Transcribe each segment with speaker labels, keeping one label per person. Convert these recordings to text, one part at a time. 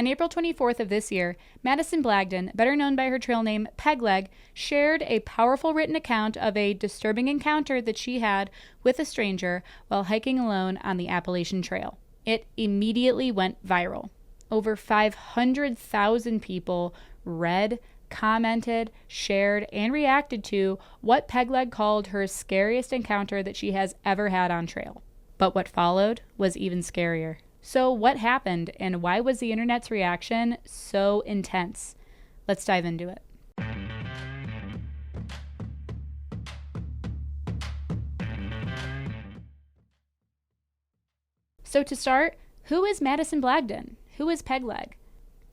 Speaker 1: On April 24th of this year, Madison Blagden, better known by her trail name Pegleg, shared a powerful written account of a disturbing encounter that she had with a stranger while hiking alone on the Appalachian Trail. It immediately went viral. Over 500,000 people read, commented, shared, and reacted to what Pegleg called her scariest encounter that she has ever had on trail. But what followed was even scarier. So what happened, and why was the internet's reaction so intense? Let's dive into it. So to start, who is Madison Blagden? Who is Pegleg?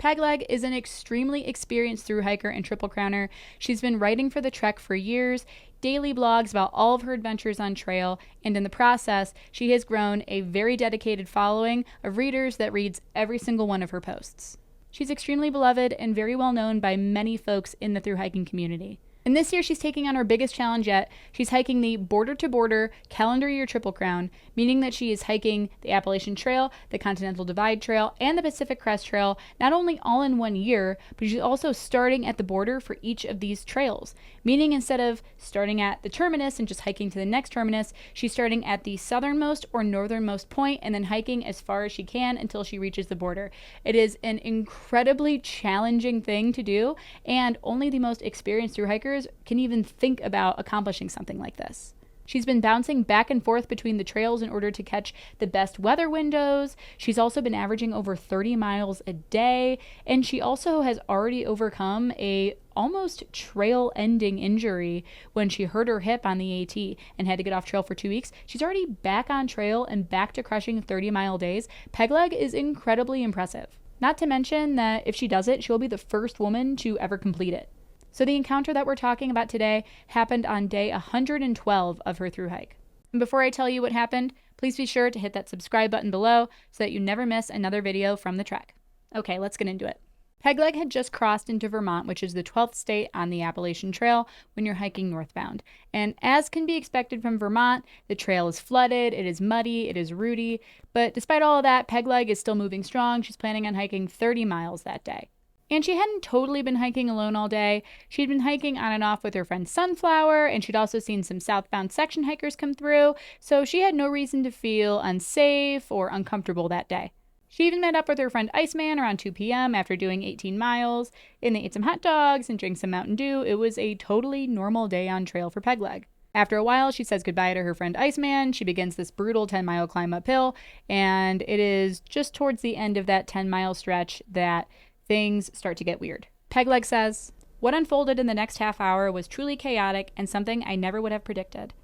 Speaker 1: Pegleg is an extremely experienced thru-hiker and triple crowner. She's been writing for the Trek for years, daily blogs about all of her adventures on trail, and in the process, she has grown a very dedicated following of readers that reads every single one of her posts. She's extremely beloved and very well known by many folks in the thru-hiking community. And this year she's taking on her biggest challenge yet. She's hiking the border-to-border calendar year Triple Crown, meaning that she is hiking the Appalachian Trail, the Continental Divide Trail, and the Pacific Crest Trail, not only all in one year, but she's also starting at the border for each of these trails, meaning instead of starting at the terminus and just hiking to the next terminus, she's starting at the southernmost or northernmost point and then hiking as far as she can until she reaches the border. It is an incredibly challenging thing to do, and only the most experienced thru-hikers can even think about accomplishing something like this. She's been bouncing back and forth between the trails in order to catch the best weather windows. She's also been averaging over 30 miles a day, and she also has already overcome a almost trail-ending injury when she hurt her hip on the AT and had to get off trail for 2 weeks. She's already back on trail and back to crushing 30-mile days. Pegleg is incredibly impressive. Not to mention that if she does it, she'll be the first woman to ever complete it. So the encounter that we're talking about today happened on day 112 of her thru-hike. And before I tell you what happened, please be sure to hit that subscribe button below so that you never miss another video from the trek. Okay, let's get into it. Pegleg had just crossed into Vermont, which is the 12th state on the Appalachian Trail when you're hiking northbound. And as can be expected from Vermont, the trail is flooded, it is muddy, it is rooty. But despite all of that, Pegleg is still moving strong. She's planning on hiking 30 miles that day. And she hadn't totally been hiking alone all day. She'd been hiking on and off with her friend Sunflower, and she'd also seen some southbound section hikers come through, so she had no reason to feel unsafe or uncomfortable that day. She even met up with her friend Iceman around 2 p.m. after doing 18 miles, and they ate some hot dogs and drank some Mountain Dew. It was a totally normal day on trail for Pegleg. After a while, she says goodbye to her friend Iceman. She begins this brutal 10-mile climb uphill, and it is just towards the end of that 10-mile stretch that things start to get weird. Pegleg says, "What unfolded in the next half hour was truly chaotic and something I never would have predicted.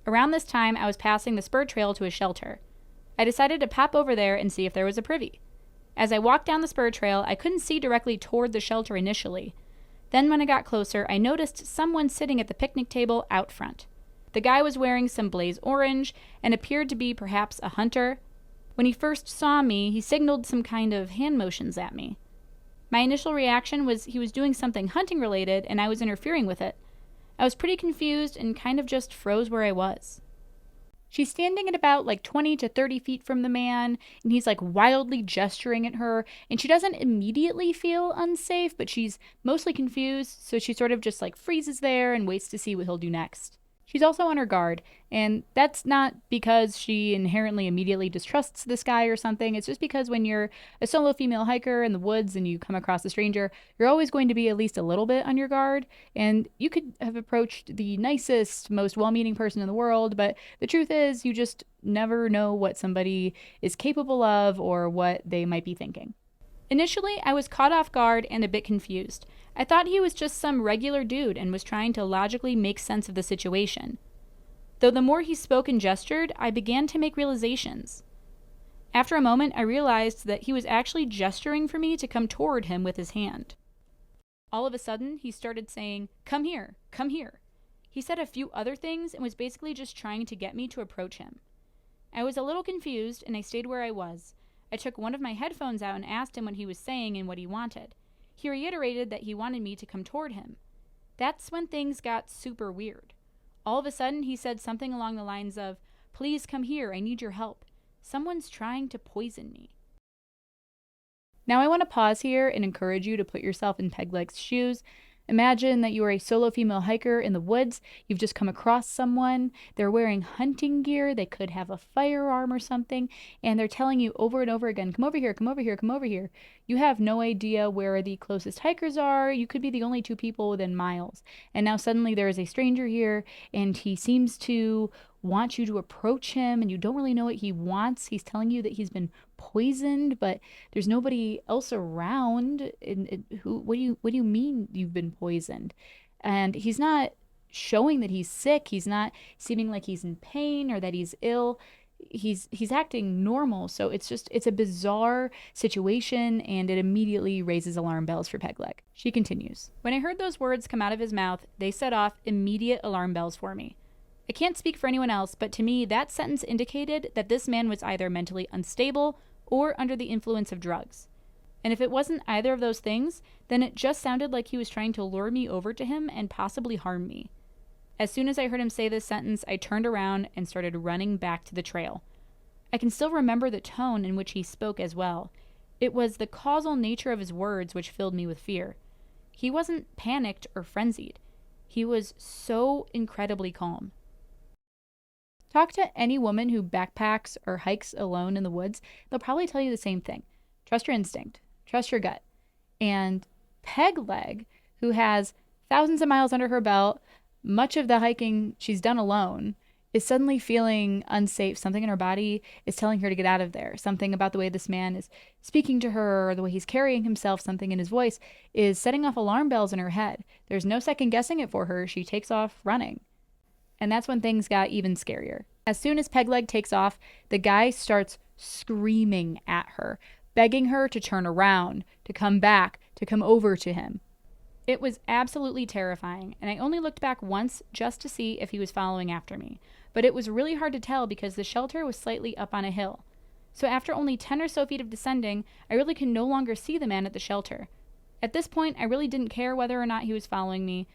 Speaker 1: Around this time, I was passing the spur trail to a shelter. I decided to pop over there and see if there was a privy. As I walked down the spur trail, I couldn't see directly toward the shelter initially. Then when I got closer, I noticed someone sitting at the picnic table out front. The guy was wearing some blaze orange and appeared to be perhaps a hunter. When he first saw me, he signaled some kind of hand motions at me. My initial reaction was he was doing something hunting related and I was interfering with it. I was pretty confused and kind of just froze where I was." She's standing at about 20 to 30 feet from the man, and he's wildly gesturing at her, and she doesn't immediately feel unsafe, but she's mostly confused, so she sort of just freezes there and waits to see what he'll do next. She's also on her guard, and that's not because she inherently immediately distrusts this guy or something. It's just because when you're a solo female hiker in the woods and you come across a stranger, you're always going to be at least a little bit on your guard. And you could have approached the nicest, most well-meaning person in the world, but the truth is you just never know what somebody is capable of or what they might be thinking. Initially, I was caught off guard and a bit confused. I thought he was just some regular dude and was trying to logically make sense of the situation. Though the more he spoke and gestured, I began to make realizations. After a moment, I realized that he was actually gesturing for me to come toward him with his hand. All of a sudden, he started saying, "Come here, come here." He said a few other things and was basically just trying to get me to approach him. I was a little confused and I stayed where I was. I took one of my headphones out and asked him what he was saying and what he wanted. He reiterated that he wanted me to come toward him. That's when things got super weird. All of a sudden, he said something along the lines of, "Please come here, I need your help. Someone's trying to poison me." Now I want to pause here and encourage you to put yourself in Pegleg's shoes. Imagine that you are a solo female hiker in the woods. You've just come across someone. They're wearing hunting gear. They could have a firearm or something. And they're telling you over and over again, come over here, come over here, come over here. You have no idea where the closest hikers are. You could be the only two people within miles. And now suddenly there is a stranger here and he seems to want you to approach him and you don't really know what he wants. He's telling you that he's been poisoned, but there's nobody else around. What do you mean you've been poisoned? And he's not showing that he's sick. He's not seeming like he's in pain or that he's ill. He's acting normal. So it's a bizarre situation, and it immediately raises alarm bells for Pegleg. She continues. When I heard those words come out of his mouth, they set off immediate alarm bells for me. I can't speak for anyone else, but to me, that sentence indicated that this man was either mentally unstable or under the influence of drugs. And if it wasn't either of those things, then it just sounded like he was trying to lure me over to him and possibly harm me. As soon as I heard him say this sentence, I turned around and started running back to the trail. I can still remember the tone in which he spoke as well. It was the causal nature of his words which filled me with fear. He wasn't panicked or frenzied. He was so incredibly calm. Talk to any woman who backpacks or hikes alone in the woods. They'll probably tell you the same thing. Trust your instinct. Trust your gut. And Pegleg, who has thousands of miles under her belt, much of the hiking she's done alone, is suddenly feeling unsafe. Something in her body is telling her to get out of there. Something about the way this man is speaking to her or the way he's carrying himself, something in his voice, is setting off alarm bells in her head. There's no second guessing it for her. She takes off running. And that's when things got even scarier. As soon as Pegleg takes off, the guy starts screaming at her, begging her to turn around, to come back, to come over to him. It was absolutely terrifying, and I only looked back once just to see if he was following after me. But it was really hard to tell because the shelter was slightly up on a hill. So after only 10 or so feet of descending, I really could no longer see the man at the shelter. At this point, I really didn't care whether or not he was following me.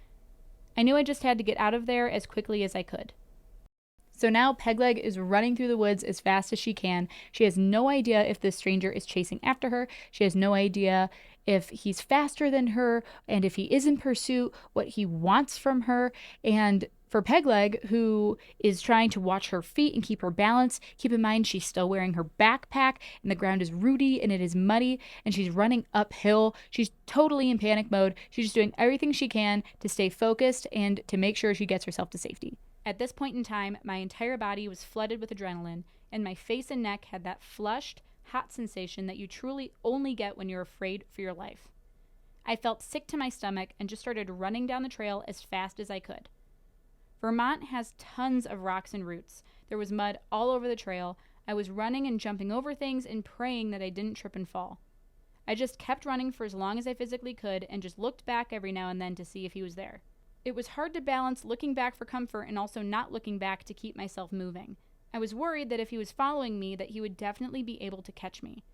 Speaker 1: I knew I just had to get out of there as quickly as I could. So now Pegleg is running through the woods as fast as she can. She has no idea if this stranger is chasing after her. She has no idea if he's faster than her, and if he is in pursuit, what he wants from her. And for Pegleg, who is trying to watch her feet and keep her balance, keep in mind she's still wearing her backpack and the ground is rooty and it is muddy and she's running uphill. She's totally in panic mode. She's just doing everything she can to stay focused and to make sure she gets herself to safety. At this point in time, my entire body was flooded with adrenaline and my face and neck had that flushed, hot sensation that you truly only get when you're afraid for your life. I felt sick to my stomach and just started running down the trail as fast as I could. Vermont has tons of rocks and roots. There was mud all over the trail. I was running and jumping over things and praying that I didn't trip and fall. I just kept running for as long as I physically could and just looked back every now and then to see if he was there. It was hard to balance looking back for comfort and also not looking back to keep myself moving. I was worried that if he was following me that he would definitely be able to catch me.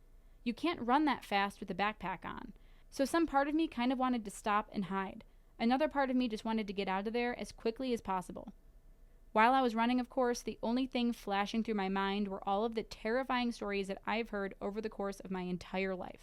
Speaker 1: You can't run that fast with a backpack on. So some part of me kind of wanted to stop and hide. Another part of me just wanted to get out of there as quickly as possible. While I was running, of course, the only thing flashing through my mind were all of the terrifying stories that I've heard over the course of my entire life.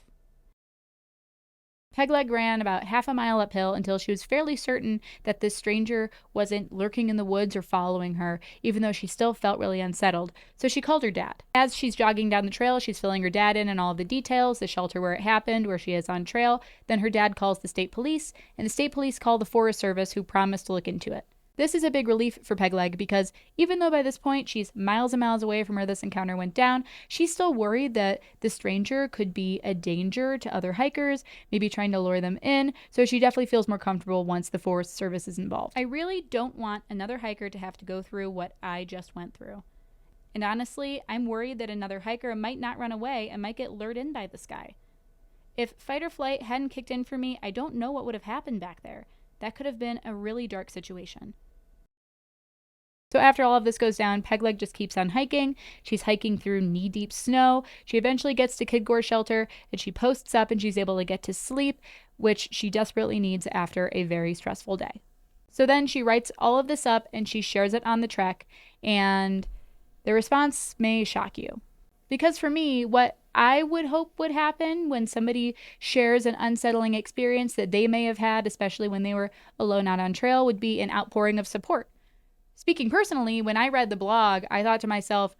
Speaker 1: Pegleg ran about half a mile uphill until she was fairly certain that this stranger wasn't lurking in the woods or following her, even though she still felt really unsettled. So she called her dad. As she's jogging down the trail, she's filling her dad in on all of the details, the shelter where it happened, where she is on trail. Then her dad calls the state police, and the state police call the Forest Service, who promised to look into it. This is a big relief for Pegleg because even though by this point she's miles and miles away from where this encounter went down, she's still worried that the stranger could be a danger to other hikers, maybe trying to lure them in, so she definitely feels more comfortable once the Forest Service is involved. I really don't want another hiker to have to go through what I just went through. And honestly, I'm worried that another hiker might not run away and might get lured in by this guy. If fight or flight hadn't kicked in for me, I don't know what would have happened back there. That could have been a really dark situation. So after all of this goes down, Pegleg just keeps on hiking. She's hiking through knee-deep snow. She eventually gets to Kidgore shelter, and she posts up and she's able to get to sleep, which she desperately needs after a very stressful day. So then she writes all of this up and she shares it on the trek, and the response may shock you. Because for me, what I would hope would happen when somebody shares an unsettling experience that they may have had, especially when they were alone out on trail, would be an outpouring of support. Speaking personally, when I read the blog, I thought to myself,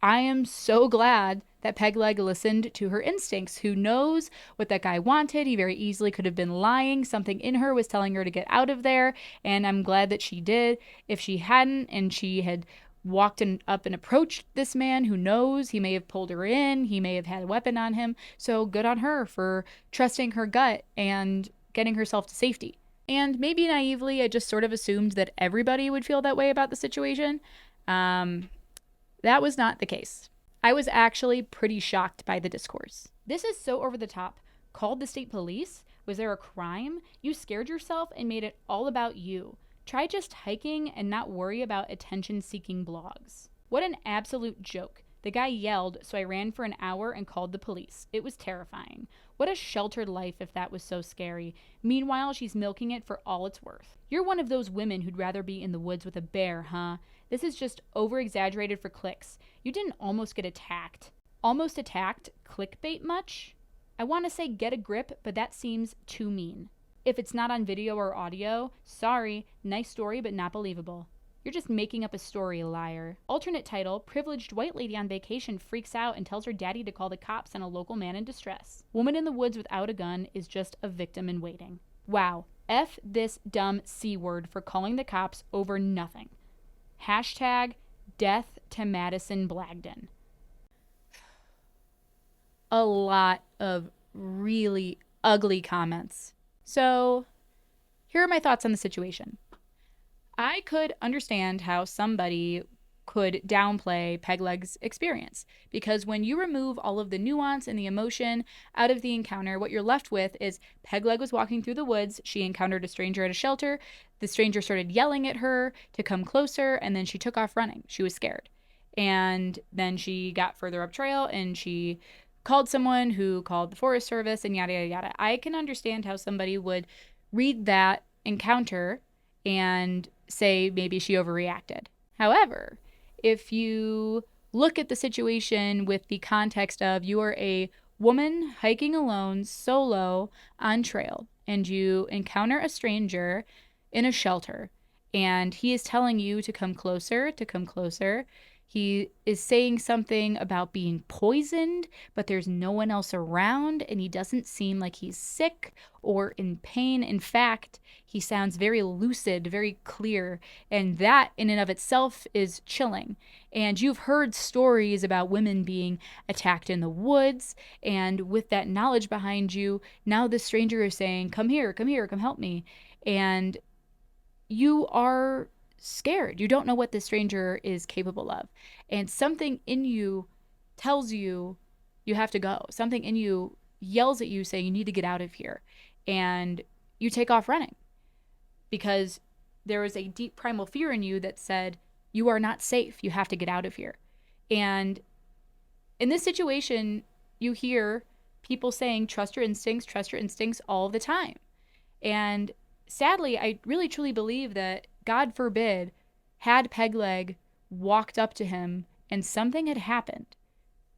Speaker 1: I am so glad that Pegleg listened to her instincts. Who knows what that guy wanted? He very easily could have been lying. Something in her was telling her to get out of there, and I'm glad that she did. If she hadn't and she had walked up and approached this man, who knows? He may have pulled her in. He may have had a weapon on him. So good on her for trusting her gut and getting herself to safety. And maybe naively, I just sort of assumed that everybody would feel that way about the situation. That was not the case. I was actually pretty shocked by the discourse. This is so over the top. Called the state police? Was there a crime? You scared yourself and made it all about you. Try just hiking and not worry about attention-seeking blogs. What an absolute joke. The guy yelled, so I ran for an hour and called the police. It was terrifying. What a sheltered life if that was so scary. Meanwhile, she's milking it for all it's worth. You're one of those women who'd rather be in the woods with a bear, huh? This is just over-exaggerated for clicks. You didn't almost get attacked. Almost attacked? Clickbait much? I want to say get a grip, but that seems too mean. If it's not on video or audio, sorry, nice story but not believable. You're just making up a story, liar. Alternate title, privileged white lady on vacation freaks out and tells her daddy to call the cops on a local man in distress. Woman in the woods without a gun is just a victim in waiting. Wow, F this dumb C word for calling the cops over nothing. Hashtag death to Madison Blagden. A lot of really ugly comments. So, here are my thoughts on the situation. I could understand how somebody could downplay Pegleg's experience, because when you remove all of the nuance and the emotion out of the encounter, what you're left with is Pegleg was walking through the woods, she encountered a stranger at a shelter, the stranger started yelling at her to come closer, and then she took off running. She was scared. And then she got further up trail and she called someone who called the Forest Service and yada, yada, yada. I can understand how somebody would read that encounter and say maybe she overreacted. However, if you look at the situation with the context of you are a woman hiking alone, solo, on trail, and you encounter a stranger in a shelter, and he is telling you to come closer, to come closer. He is saying something about being poisoned, but there's no one else around, and he doesn't seem like he's sick or in pain. In fact, he sounds very lucid, very clear, and that in and of itself is chilling. And you've heard stories about women being attacked in the woods, and with that knowledge behind you, now the stranger is saying, come here, come help me. And you are scared. You don't know what the stranger is capable of. And something in you tells you you have to go. Something in you yells at you saying you need to get out of here. And you take off running because there was a deep primal fear in you that said, you are not safe. You have to get out of here. And in this situation, you hear people saying, trust your instincts all the time. And sadly, I really truly believe that, God forbid, had Pegleg walked up to him and something had happened,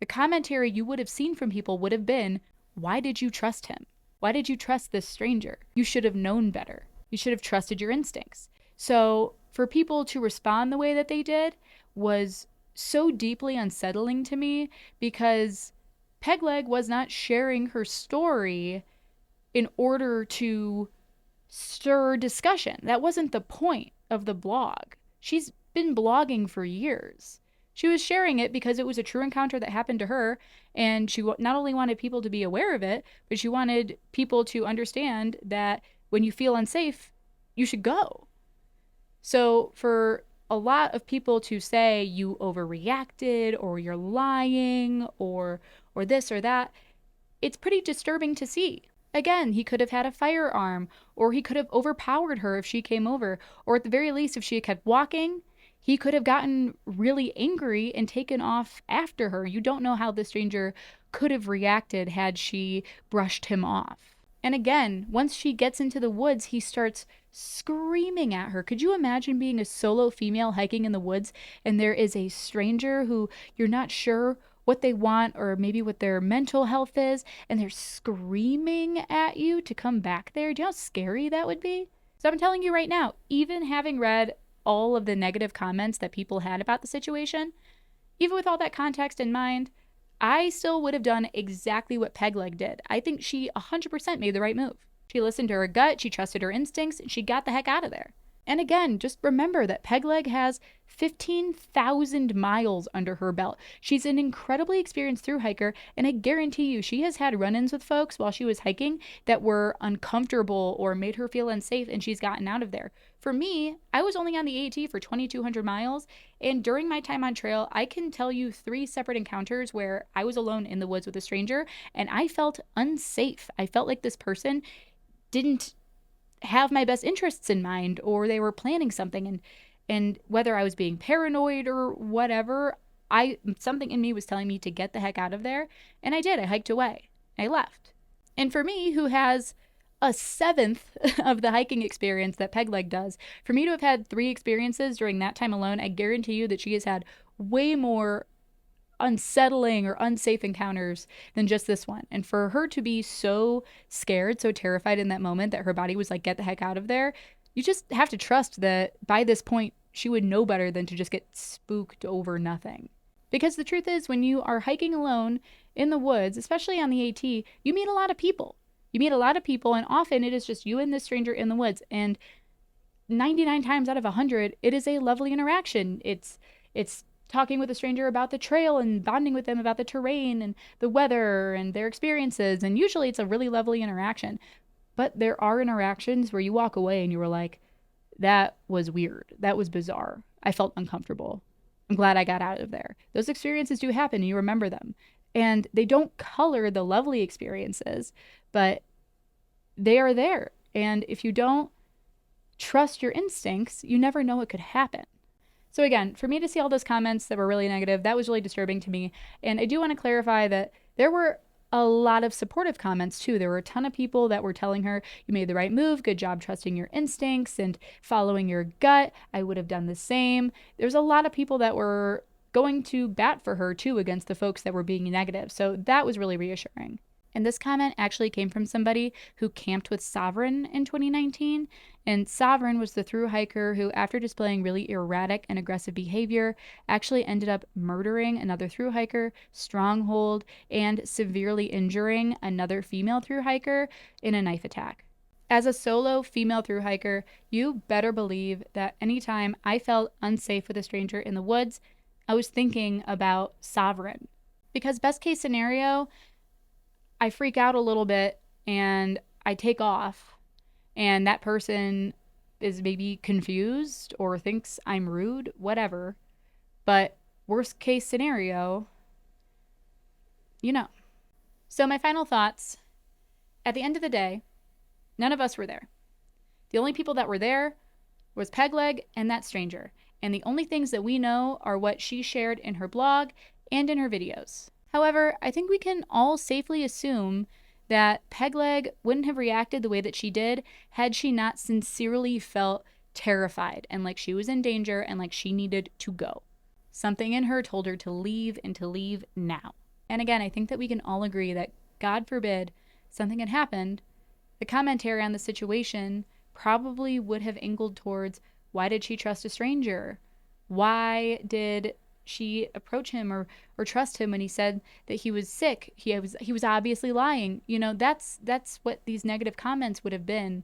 Speaker 1: the commentary you would have seen from people would have been, why did you trust him? Why did you trust this stranger? You should have known better. You should have trusted your instincts. So for people to respond the way that they did was so deeply unsettling to me, because Pegleg was not sharing her story in order to stir discussion. That wasn't the point of the blog. She's been blogging for years. She was sharing it because it was a true encounter that happened to her, and she not only wanted people to be aware of it, but she wanted people to understand that when you feel unsafe, you should go. So for a lot of people to say you overreacted or you're lying or this or that, it's pretty disturbing to see. Again, he could have had a firearm, or he could have overpowered her if she came over, or at the very least, if she had kept walking, he could have gotten really angry and taken off after her. You don't know how the stranger could have reacted had she brushed him off. And again, once she gets into the woods, he starts screaming at her. Could you imagine being a solo female hiking in the woods and there is a stranger who you're not sure what they want or maybe what their mental health is, and they're screaming at you to come back there. Do you know how scary that would be? So I'm telling you right now, even having read all of the negative comments that people had about the situation, even with all that context in mind, I still would have done exactly what Pegleg did. I think she 100% made the right move. She listened to her gut, she trusted her instincts, and she got the heck out of there. And again, just remember that Pegleg has 15,000 miles under her belt. She's an incredibly experienced thru-hiker, and I guarantee you she has had run-ins with folks while she was hiking that were uncomfortable or made her feel unsafe, and she's gotten out of there. For me, I was only on the AT for 2,200 miles, and during my time on trail, I can tell you 3 separate encounters where I was alone in the woods with a stranger, and I felt unsafe. I felt like this person didn't have my best interests in mind, or they were planning something, and whether I was being paranoid or whatever, something in me was telling me to get the heck out of there, and I did. I hiked away. I left. And for me, who has a seventh of the hiking experience that Pegleg does, for me to have had 3 experiences during that time alone, I guarantee you that she has had way more unsettling or unsafe encounters than just this one. And for her to be so scared, so terrified in that moment that her body was like, get the heck out of there, you just have to trust that by this point, she would know better than to just get spooked over nothing. Because the truth is, when you are hiking alone in the woods, especially on the AT, you meet a lot of people. You meet a lot of people, and often it is just you and this stranger in the woods. And 99 times out of 100, it is a lovely interaction. It's talking with a stranger about the trail and bonding with them about the terrain and the weather and their experiences. And usually it's a really lovely interaction. But there are interactions where you walk away and you were like, that was weird. That was bizarre. I felt uncomfortable. I'm glad I got out of there. Those experiences do happen and you remember them. And they don't color the lovely experiences, but they are there. And if you don't trust your instincts, you never know what could happen. So again, for me to see all those comments that were really negative, that was really disturbing to me. And I do want to clarify that there were a lot of supportive comments too. There were a ton of people that were telling her, you made the right move, good job trusting your instincts and following your gut. I would have done the same. There's a lot of people that were going to bat for her too against the folks that were being negative. So that was really reassuring. And this comment actually came from somebody who camped with Sovereign in 2019. And Sovereign was the thru-hiker who, after displaying really erratic and aggressive behavior, actually ended up murdering another thru-hiker, Stronghold, and severely injuring another female thru-hiker in a knife attack. As a solo female thru-hiker, you better believe that anytime I felt unsafe with a stranger in the woods, I was thinking about Sovereign. Because best case scenario, I freak out a little bit and I take off, and that person is maybe confused or thinks I'm rude, whatever. But worst case scenario, you know. So my final thoughts, at the end of the day, none of us were there. The only people that were there was Pegleg and that stranger. And the only things that we know are what she shared in her blog and in her videos. However, I think we can all safely assume that Pegleg wouldn't have reacted the way that she did had she not sincerely felt terrified and like she was in danger and like she needed to go. Something in her told her to leave and to leave now. And again, I think that we can all agree that, God forbid, something had happened, the commentary on the situation probably would have angled towards, why did she trust a stranger? Why did she approach him or trust him when he said that he was sick? He was obviously lying. You know, that's what these negative comments would have been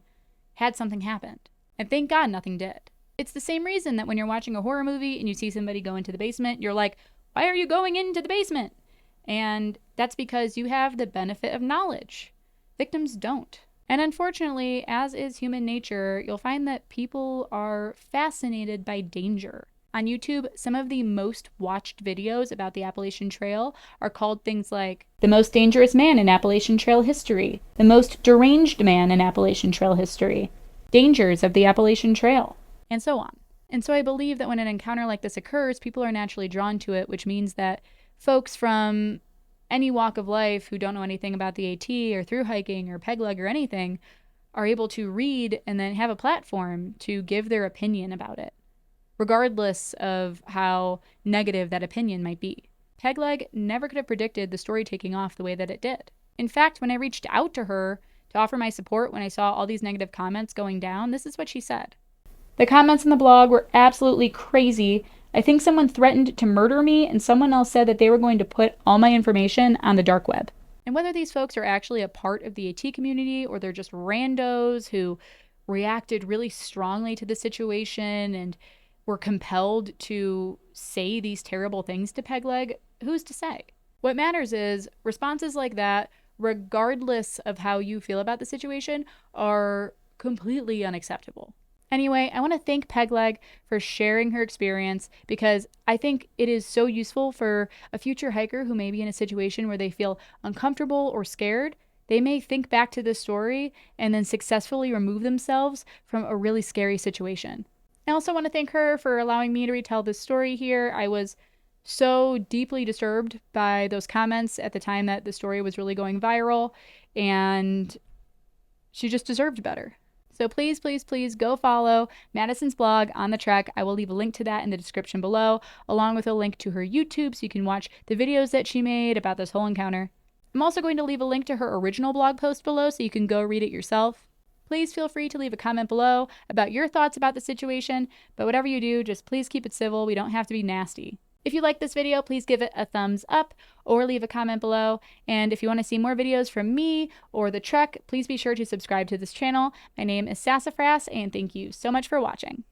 Speaker 1: had something happened. And thank God nothing did. It's the same reason that when you're watching a horror movie and you see somebody go into the basement, you're like, why are you going into the basement? And that's because you have the benefit of knowledge. Victims don't. And unfortunately, as is human nature, you'll find that people are fascinated by danger. On YouTube, some of the most watched videos about the Appalachian Trail are called things like the most dangerous man in Appalachian Trail history, the most deranged man in Appalachian Trail history, dangers of the Appalachian Trail, and so on. And so I believe that when an encounter like this occurs, people are naturally drawn to it, which means that folks from any walk of life who don't know anything about the AT or thru-hiking or Pegleg or anything are able to read and then have a platform to give their opinion about it, regardless of how negative that opinion might be. Pegleg never could have predicted the story taking off the way that it did. In fact, when I reached out to her to offer my support when I saw all these negative comments going down, this is what she said. The comments in the blog were absolutely crazy. I think someone threatened to murder me, and someone else said that they were going to put all my information on the dark web. And whether these folks are actually a part of the AT community or they're just randos who reacted really strongly to the situation and were compelled to say these terrible things to Pegleg, who's to say? What matters is responses like that, regardless of how you feel about the situation, are completely unacceptable. Anyway, I want to thank Pegleg for sharing her experience because I think it is so useful for a future hiker who may be in a situation where they feel uncomfortable or scared. They may think back to this story and then successfully remove themselves from a really scary situation. I also want to thank her for allowing me to retell this story here. I was so deeply disturbed by those comments at the time that the story was really going viral, and she just deserved better. So please, please, please go follow Madison's blog on the trek. I will leave a link to that in the description below, along with a link to her YouTube so you can watch the videos that she made about this whole encounter. I'm also going to leave a link to her original blog post below so you can go read it yourself. Please feel free to leave a comment below about your thoughts about the situation, but whatever you do, just please keep it civil. We don't have to be nasty. If you like this video, please give it a thumbs up or leave a comment below. And if you want to see more videos from me or the trek, please be sure to subscribe to this channel. My name is Sassafras, and thank you so much for watching.